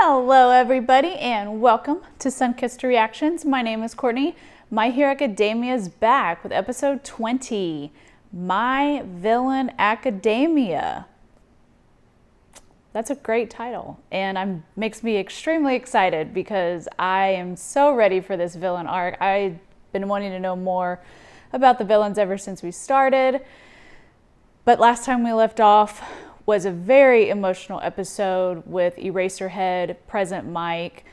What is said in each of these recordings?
Hello everybody and welcome to Sunkissed Reactions. My name is Courtney. My Hero Academia is back with episode 20, My Villain Academia. That's a great title and makes me extremely excited because I am so ready for this villain arc. I've been wanting to know more about the villains ever since we started. But last time we left off was a very emotional episode with Eraserhead, Present Mike,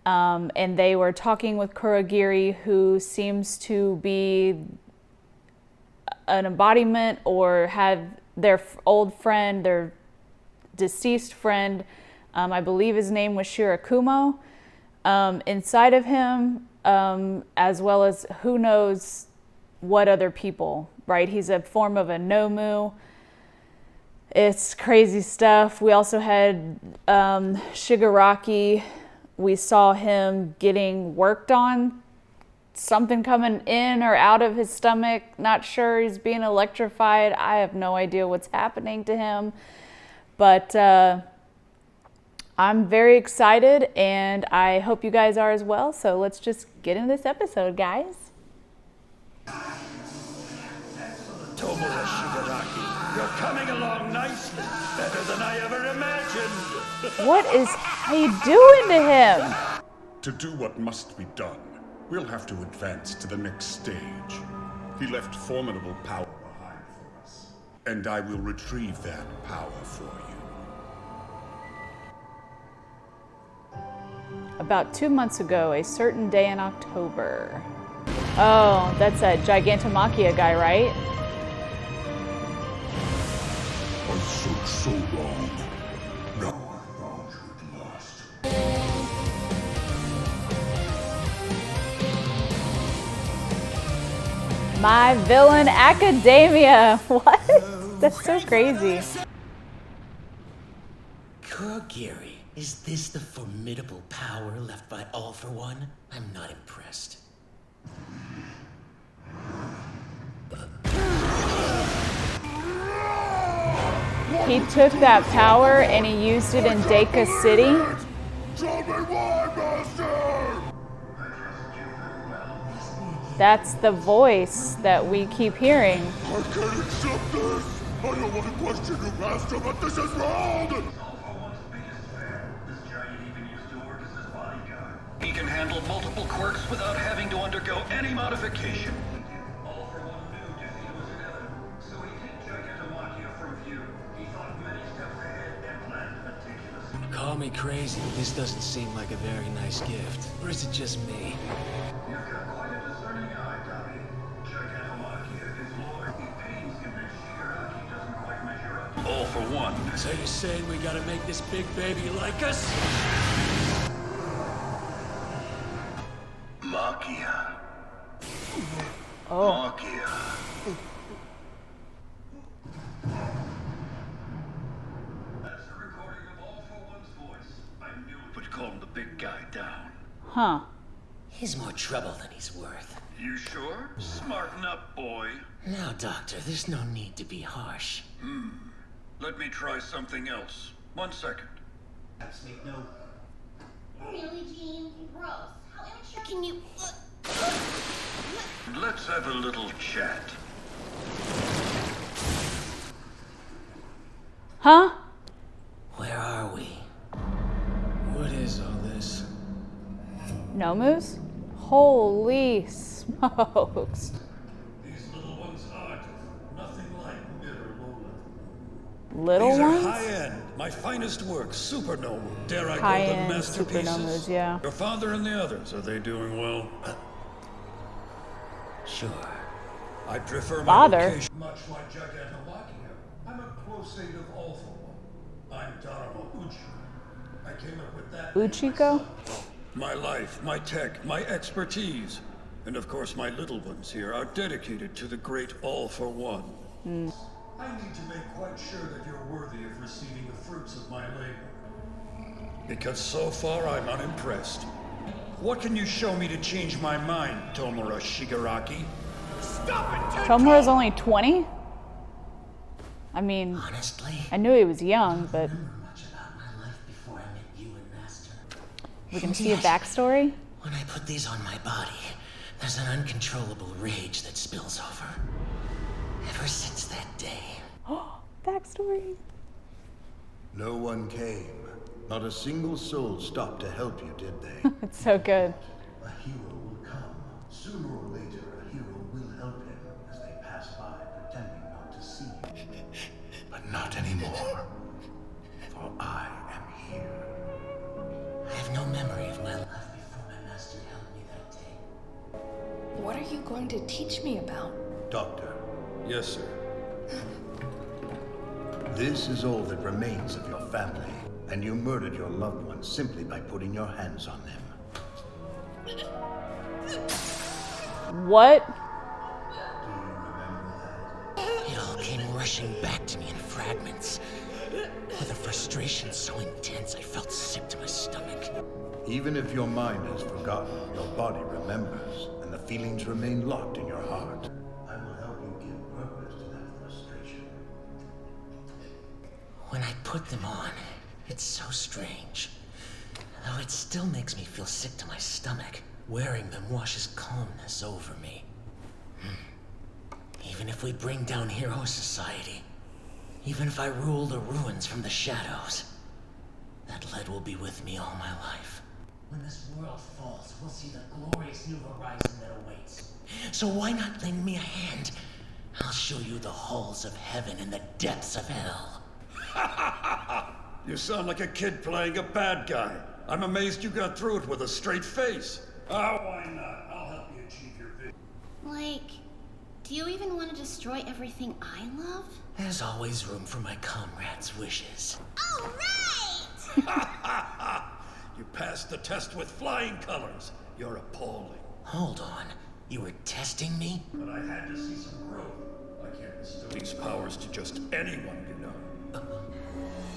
and they were talking with Kurogiri, who seems to be an embodiment or have their old friend, their deceased friend, I believe his name was Shirakumo, inside of him, as well as who knows what other people, right? He's a form of a Nomu. It's crazy stuff. We also had Shigaraki. We saw him getting worked on, something coming in or out of his stomach. Not sure, he's being electrified. I have no idea what's happening to him. But I'm very excited and I hope you guys are as well. So let's just get into this episode, guys. You're coming along nicely, better than I ever imagined. What is he doing to him? To do what must be done, we'll have to advance to the next stage. He left formidable power behind for us, and I will retrieve that power for you. About 2 months ago, a certain day in October. Oh, that's a Gigantomachia guy, right? I searched so long. Now I found you at last. My Villain Academia. What? That's so crazy. Kurogiri, is this the formidable power left by All for One? I'm not impressed. He took that power and he used it in Deka City. Show me why, Master! That's the voice that we keep hearing. I can't accept this! I don't want to question you, Master, but this is wrong! He can handle multiple quirks without having to undergo any modification. All for One knew defeat was inevitable, so he hid Gigantomachia from view. He thought many steps ahead and planned meticulously. Call me crazy, but this doesn't seem like a very nice gift. Or is it just me? You've got quite a discerning eye, Tommy. Gigantomachia is loyal. It pains him that Shigaraki doesn't quite measure up. All for One. So you're saying we gotta make this big baby like us? Machia. Oh. Machia. That's the recording of All for One's voice. I knew it would calm the big guy down. Huh. He's more trouble than he's worth. You sure? Smarten up, boy. Now, Doctor, there's no need to be harsh. Let me try something else. 1 second. Really, Gene? Gross. How immature can you... Let's have a little chat. Huh? Where are we? What is all this? Nomus? Holy smokes. These little ones aren't nothing like mirror Lola. Little These are ones? high-end, my finest works, super noble. Dare I call them High-end masterpieces? super nomus, yeah. Your father and the others, are they doing well? Sure. I prefer my Father? vocation. Much like Gigantomachia, I'm a close aid of All for One. I'm Daramo Uchi. I came up with that name Uchiko? myself. My life, my tech, my expertise, and of course my little ones here are dedicated to the great All for One. I need to make quite sure that you're worthy of receiving the fruits of my labor. Because so far I'm unimpressed. What can you show me to change my mind, Tomura Shigaraki? Stop it! Tomura's only 20? I mean, Honestly, I knew he was young, but I don't remember much about my life before I met you and Master. We gonna see a backstory? When I put these on my body, there's an uncontrollable rage that spills over. Ever since that day. Backstory. No one came. Not a single soul stopped to help you, did they? It's so good. A hero will come. Sooner or later, a hero will help him as they pass by, pretending not to see you. But not anymore. For I am here. I have no memory of my life before my master helped me that day. What are you going to teach me about? Doctor, Yes, sir. this is all that remains of your family, and you murdered your loved ones simply by putting your hands on them. What? It all came rushing back to me in fragments. With a frustration so intense I felt sick to my stomach. Even if your mind has forgotten, your body remembers, and the feelings remain locked in your heart. I will help you give purpose to that frustration. When I put them on, it's so strange. Though it still makes me feel sick to my stomach. Wearing them washes calmness over me. Even if we bring down Hero Society, even if I rule the ruins from the shadows, that lead will be with me all my life. When this world falls, we'll see the glorious new horizon that awaits. So why not lend me a hand? I'll show you the halls of heaven and the depths of hell. You sound like a kid playing a bad guy. I'm amazed you got through it with a straight face. Why not? I'll help you achieve your vision. Like, do you even want to destroy everything I love? There's always room for my comrades' wishes. All right! You passed the test with flying colors. You're appalling. Hold on. You were testing me? But I had to see some growth. I can't bestow these powers to just anyone, you know.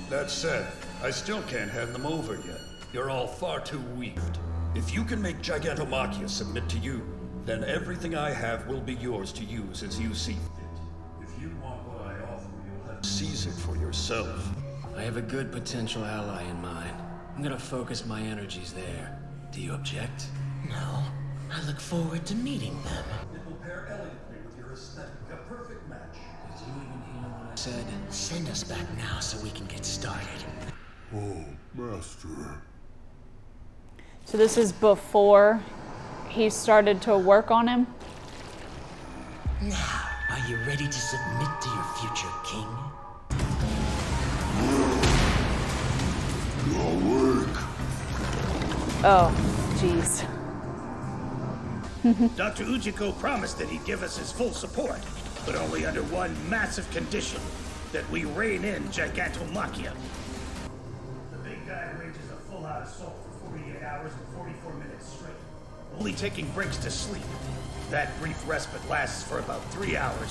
That said, I still can't hand them over yet. You're all far too weak. If you can make Gigantomachia submit to you, then everything I have will be yours to use as you see fit. If you want what I offer, you'll have to seize it for yourself. I have a good potential ally in mind. I'm gonna focus my energies there. Do you object? No. I look forward to meeting them. It will pair elegantly with your aesthetic. A perfect match. Did you even hear what I said? Send us back now so we can get started. Oh, Master. So this is before he started to work on him? Now, are you ready to submit to your future king? Oh, jeez. Dr. Ujiko promised that he'd give us his full support, but only under one massive condition, that we rein in Gigantomachia. The big guy rages a full-out assault for 48 hours and 44 minutes straight, only taking breaks to sleep. That brief respite lasts for about 3 hours.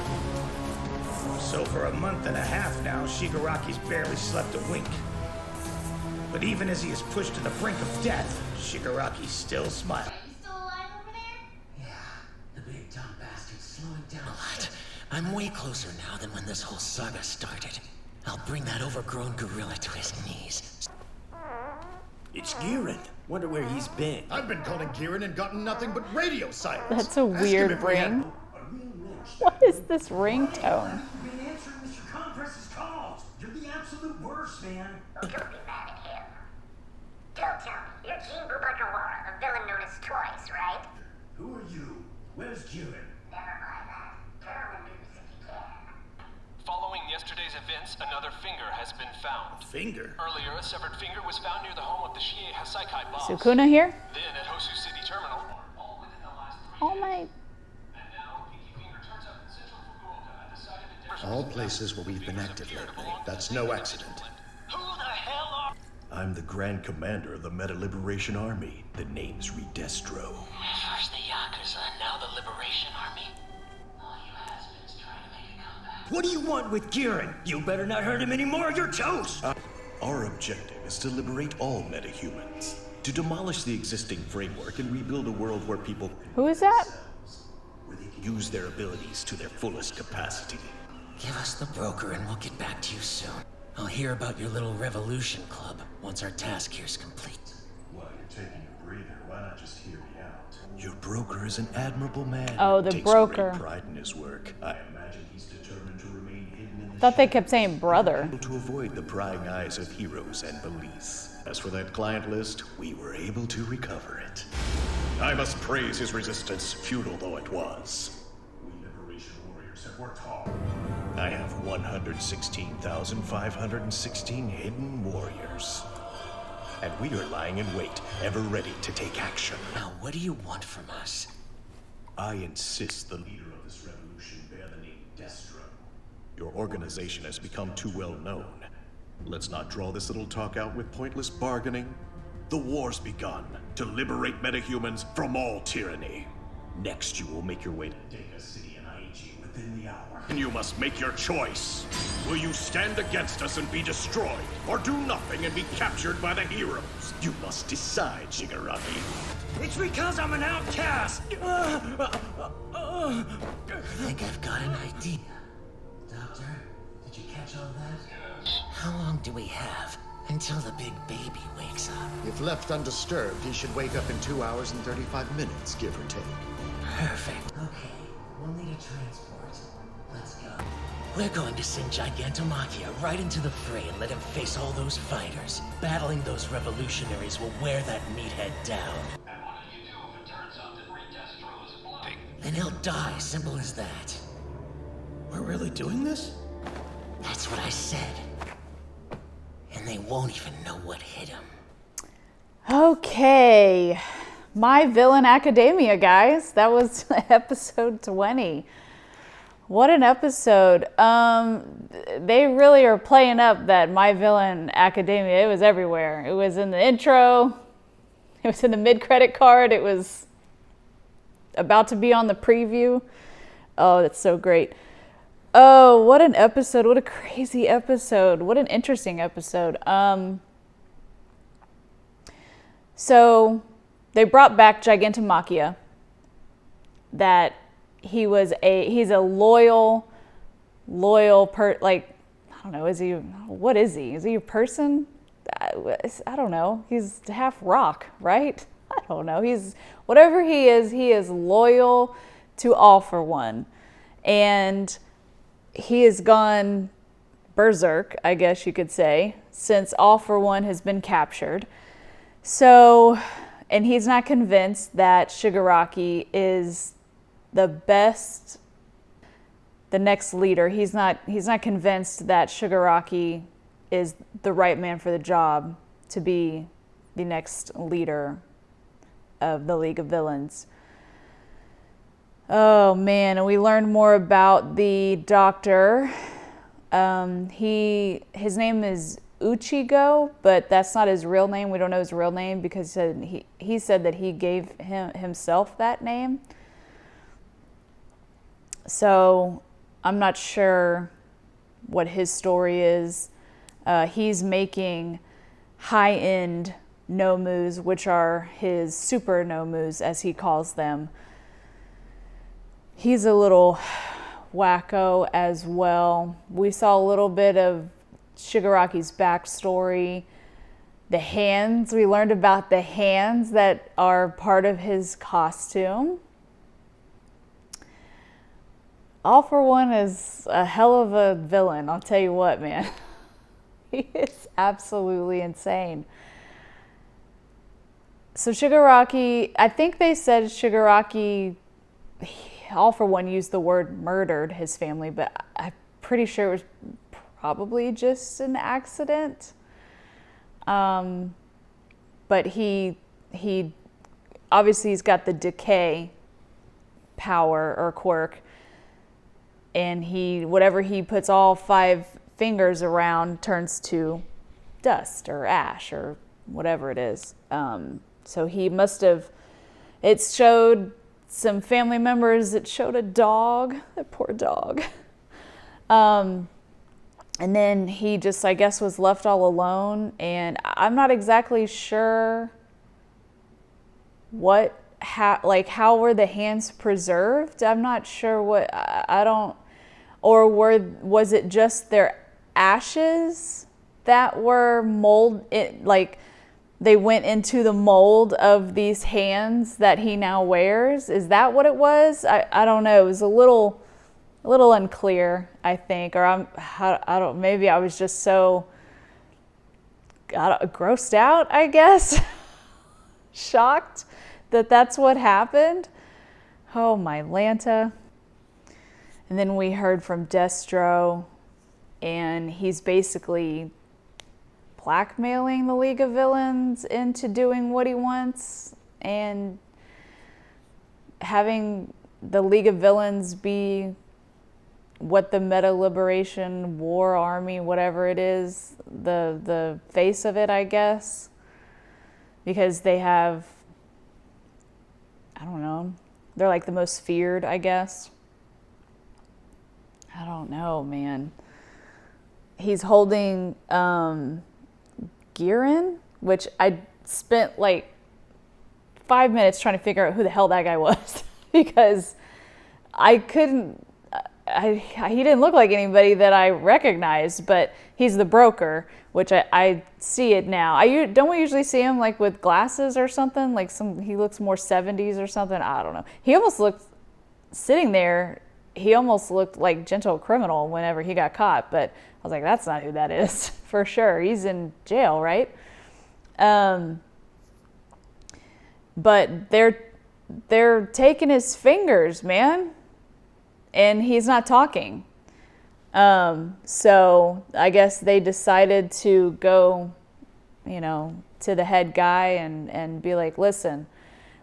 So for a month and a half now, Shigaraki's barely slept a wink. But even as he is pushed to the brink of death, Shigaraki still smiles. Are you still alive over there? Yeah, the big dumb bastard's slowing down a lot. I'm way closer now than when this whole saga started. I'll bring that overgrown gorilla to his knees. It's Giran. Wonder where he's been. I've been calling Kieran and gotten nothing but radio silence. That's a Ask him weird if we had- ring. What is this ringtone? You've been answering Mr. Compress's calls. You're the absolute worst, man. Don't be mad at him. Don't tell me, you're Jean Bubakawara, the villain known as Twice, right? Who are you? Where's Giran? Never mind that. Tell the news if you can. Following yesterday's events, another finger has been found. Finger? Earlier, a severed finger was found near the home of the Shie Hasaikai boss. Sukuna here? Then at Hosu City Terminal, all within the last 3 Oh days. my. And now, Pinky Finger turns up in central Fukuoka at the site of the different... All places where we've been active lately. That's no accident. Who the hell are... I'm the Grand Commander of the Meta Liberation Army. The name's Redestro. First the Yakuza, now the Liberation Army. All you has-beens trying to make a comeback. What do you want with Giran? You better not hurt him anymore, you're toast! Our objective is to liberate all metahumans. To demolish the existing framework and rebuild a world where people Who is that? where they can use their abilities to their fullest capacity. Give us the broker and we'll get back to you soon. I'll hear about your little revolution club once our task here's complete. What taking a breather, why not just hear me out? Your broker is an admirable man. Oh, the Takes broker. great pride in his work. I imagine he's determined to remain hidden in the Thought they kept saying brother. able to avoid the prying eyes of heroes and police. As for that client list, we were able to recover it. I must praise his resistance, futile though it was. We Liberation Warriors have worked hard. I have 116,516 hidden warriors. And we are lying in wait, ever ready to take action. Now, what do you want from us? I insist the Leader of this revolution bear the name Destro. Your organization has become too well known. Let's not draw this little talk out with pointless bargaining. The war's begun to liberate metahumans from all tyranny. Next, you will make your way to Deka City and IG within the hour. and you must make your choice. Will you stand against us and be destroyed, or do nothing and be captured by the heroes? You must decide, Shigaraki. It's because I'm an outcast! I think I've got an idea. Doctor, did you catch all that? How long do we have until the big baby wakes up? If left undisturbed, he should wake up in 2 hours and 35 minutes, give or take. Perfect. Okay, we'll need a transport. Let's go. We're going to send Gigantomachia right into the fray and let him face all those fighters. Battling those revolutionaries will wear that meathead down. And what do you do if it turns out that Destro is blind? Then he'll die, simple as that. We're really doing this? That's what I said. And they won't even know what hit him. Okay. My Villain Academia, guys. That was episode 20. What an episode. They really are playing up that My Villain Academia. It was everywhere. It was in the intro. It was in the mid-credit card. It was about to be on the preview. Oh, that's so great. Oh, what an episode. What a crazy episode. What an interesting episode. So they brought back Gigantomachia. That he's a loyal I don't know, what is he? Is he a person? I don't know. He's half rock, right? I don't know. Whatever he is loyal to All for One. And he has gone berserk, I guess you could say, since All for One has been captured. So, and he's not convinced that Shigaraki is the next leader. He's not convinced that Shigaraki is the right man for the job to be the next leader of the League of Villains. Oh man, and we learned more about the doctor. His name is Uchigo, but that's not his real name. We don't know his real name because he said that he gave himself that name. So I'm not sure what his story is. He's making high-end nomus, which are his super nomus, as he calls them. He's a little wacko as well. We saw a little bit of Shigaraki's backstory. The hands, we learned about the hands that are part of his costume. All for One is a hell of a villain, I'll tell you what, man. He is absolutely insane. So Shigaraki, I think they said Shigaraki, All for One used the word murdered his family, but I'm pretty sure it was probably just an accident. But he obviously he's got the decay power or quirk, and whatever he puts all 5 fingers around turns to dust or ash or whatever it is. So he must have, it showed some family members, it showed a dog, that poor dog. And then he just, I guess, was left all alone. And I'm not exactly sure how were the hands preserved? I'm not sure was it just their ashes that were they went into the mold of these hands that he now wears. Is that what it was? I don't know. It was a little unclear, I think, or I don't, maybe I was just so grossed out, I guess, shocked that that's what happened. Oh, my Lanta. And then we heard from Destro, and he's basically blackmailing the League of Villains into doing what he wants and having the League of Villains be what the Meta Liberation War Army, whatever it is, the face of it, I guess, because they have, I don't know, they're like the most feared, I guess. I don't know, man. He's holding Giran, which I spent like 5 minutes trying to figure out who the hell that guy was because I couldn't, he didn't look like anybody that I recognized, but he's the broker, which I see it now. Don't we usually see him like with glasses or something? Like he looks more 70s or something. I don't know. He almost looked, sitting there, he almost looked like Gentle Criminal whenever he got caught, but I was like, that's not who that is for sure. He's in jail, right? But they're taking his fingers, man. And he's not talking. So I guess they decided to go, to the head guy and be like, listen,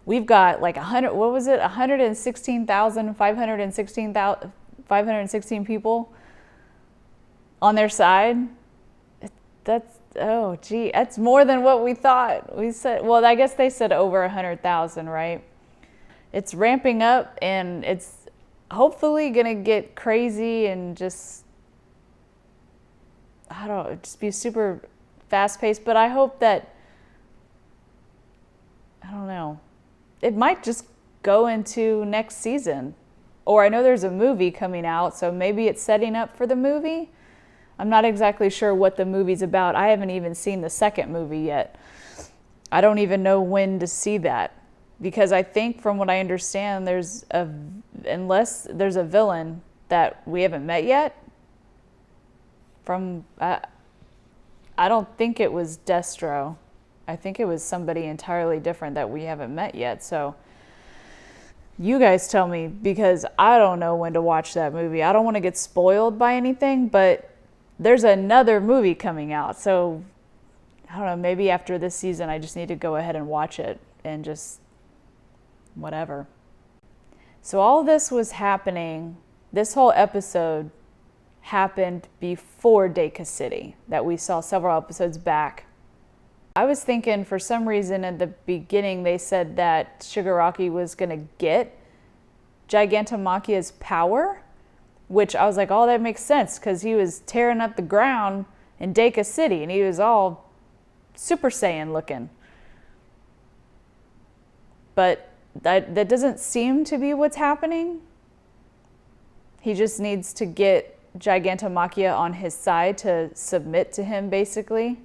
we've got like 116,516 people on their side. That's more than what we thought. We said, well, I guess they said over 100,000, right? It's ramping up and it's hopefully gonna get crazy and just be super fast paced, but I hope that, I don't know, it might just go into next season. Or I know there's a movie coming out, so maybe it's setting up for the movie. I'm not exactly sure what the movie's about. I haven't even seen the second movie yet. I don't even know when to see that. Because I think from what I understand, unless there's a villain that we haven't met yet, I don't think it was Destro. I think it was somebody entirely different that we haven't met yet. So you guys tell me, because I don't know when to watch that movie. I don't want to get spoiled by anything, but there's another movie coming out. So I don't know, maybe after this season, I just need to go ahead and watch it and just whatever. So all this was happening, this whole episode happened before Deka City that we saw several episodes back. I was thinking for some reason at the beginning they said that Shigaraki was going to get Gigantomachia's power, which I was like, oh, that makes sense because he was tearing up the ground in Deka City and he was all Super Saiyan looking. But that doesn't seem to be what's happening. He just needs to get Gigantomachia on his side to submit to him, basically.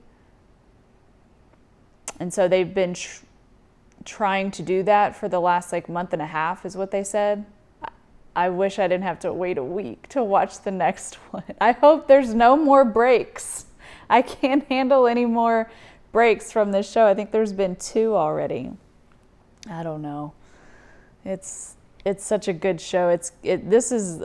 And so they've been trying to do that for the last month and a half, is what they said. I wish I didn't have to wait a week to watch the next one. I hope there's no more breaks. I can't handle any more breaks from this show. I think there's been 2 already. I don't know. It's such a good show. This is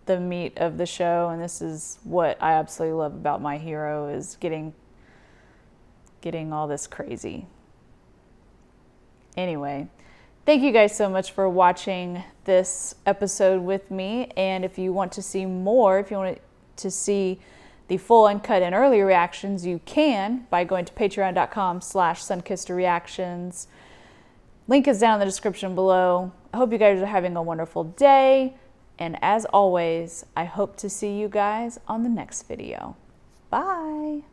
the meat of the show, and this is what I absolutely love about My Hero, is getting all this crazy. Anyway, thank you guys so much for watching this episode with me, and if you want to see more, if you want to see the full uncut and early reactions, you can by going to patreon.com/sunkissedreactions. Link is down in the description below. I hope you guys are having a wonderful day. And as always, I hope to see you guys on the next video. Bye.